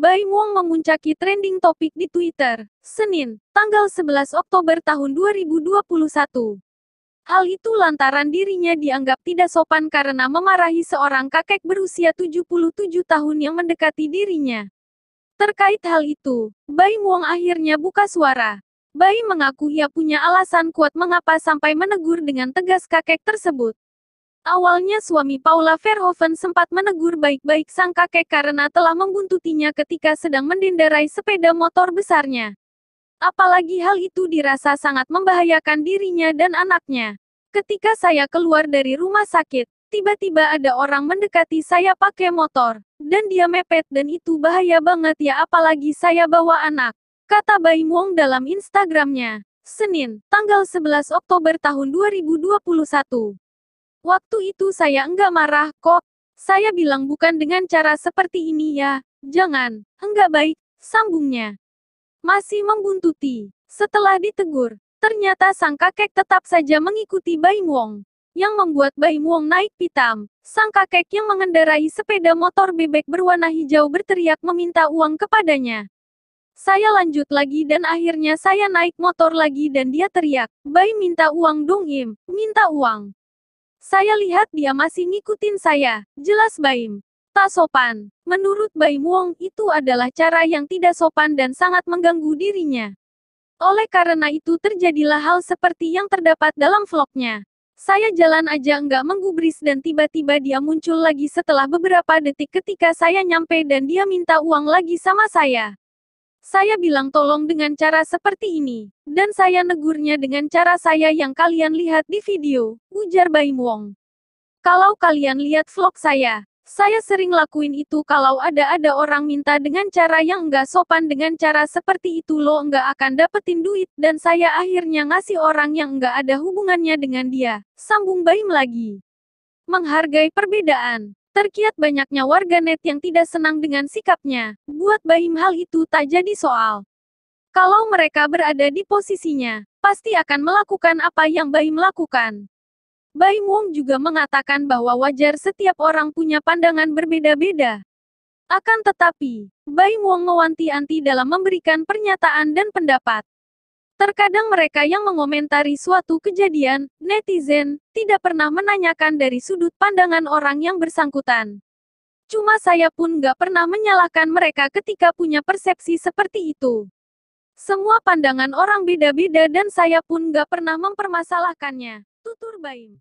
Baim Wong memuncaki trending topik di Twitter, Senin, tanggal 11 Oktober tahun 2021. Hal itu lantaran dirinya dianggap tidak sopan karena memarahi seorang kakek berusia 77 tahun yang mendekati dirinya. Terkait hal itu, Baim Wong akhirnya buka suara. Baim mengaku ia punya alasan kuat mengapa sampai menegur dengan tegas kakek tersebut. Awalnya suami Paula Verhoeven sempat menegur baik-baik sang kakek karena telah membuntutinya ketika sedang mengendarai sepeda motor besarnya. Apalagi hal itu dirasa sangat membahayakan dirinya dan anaknya. Ketika saya keluar dari rumah sakit, tiba-tiba ada orang mendekati saya pakai motor, dan dia mepet dan itu bahaya banget ya apalagi saya bawa anak, kata Baim Wong dalam Instagramnya, Senin, tanggal 11 Oktober tahun 2021. Waktu itu saya enggak marah, kok. Saya bilang bukan dengan cara seperti ini ya, jangan, enggak baik, sambungnya. Masih membuntuti. Setelah ditegur, ternyata sang kakek tetap saja mengikuti Baim Wong. Yang membuat Baim Wong naik pitam. Sang kakek yang mengendarai sepeda motor bebek berwarna hijau berteriak meminta uang kepadanya. Saya lanjut lagi dan akhirnya saya naik motor lagi dan dia teriak, Baim minta uang dong Im, minta uang. Saya lihat dia masih ngikutin saya, jelas Baim. Tak sopan. Menurut Baim Wong, itu adalah cara yang tidak sopan dan sangat mengganggu dirinya. Oleh karena itu terjadilah hal seperti yang terdapat dalam vlognya. Saya jalan aja enggak menggubris dan tiba-tiba dia muncul lagi setelah beberapa detik ketika saya nyampe dan dia minta uang lagi sama saya. Saya bilang tolong dengan cara seperti ini, dan saya negurnya dengan cara saya yang kalian lihat di video, ujar Baim Wong. Kalau kalian lihat vlog saya sering lakuin itu kalau ada orang minta dengan cara yang enggak sopan dengan cara seperti itu lo enggak akan dapetin duit, dan saya akhirnya ngasih orang yang enggak ada hubungannya dengan dia, sambung Baim lagi. Menghargai perbedaan. Terkiat banyaknya warganet yang tidak senang dengan sikapnya, buat Baim hal itu tak jadi soal. Kalau mereka berada di posisinya, pasti akan melakukan apa yang Baim lakukan. Baim Wong juga mengatakan bahwa wajar setiap orang punya pandangan berbeda-beda. Akan tetapi, Baim Wong mewanti-wanti dalam memberikan pernyataan dan pendapat. Terkadang mereka yang mengomentari suatu kejadian, netizen, tidak pernah menanyakan dari sudut pandangan orang yang bersangkutan. Cuma saya pun nggak pernah menyalahkan mereka ketika punya persepsi seperti itu. Semua pandangan orang beda-beda dan saya pun nggak pernah mempermasalahkannya, tutur Baim.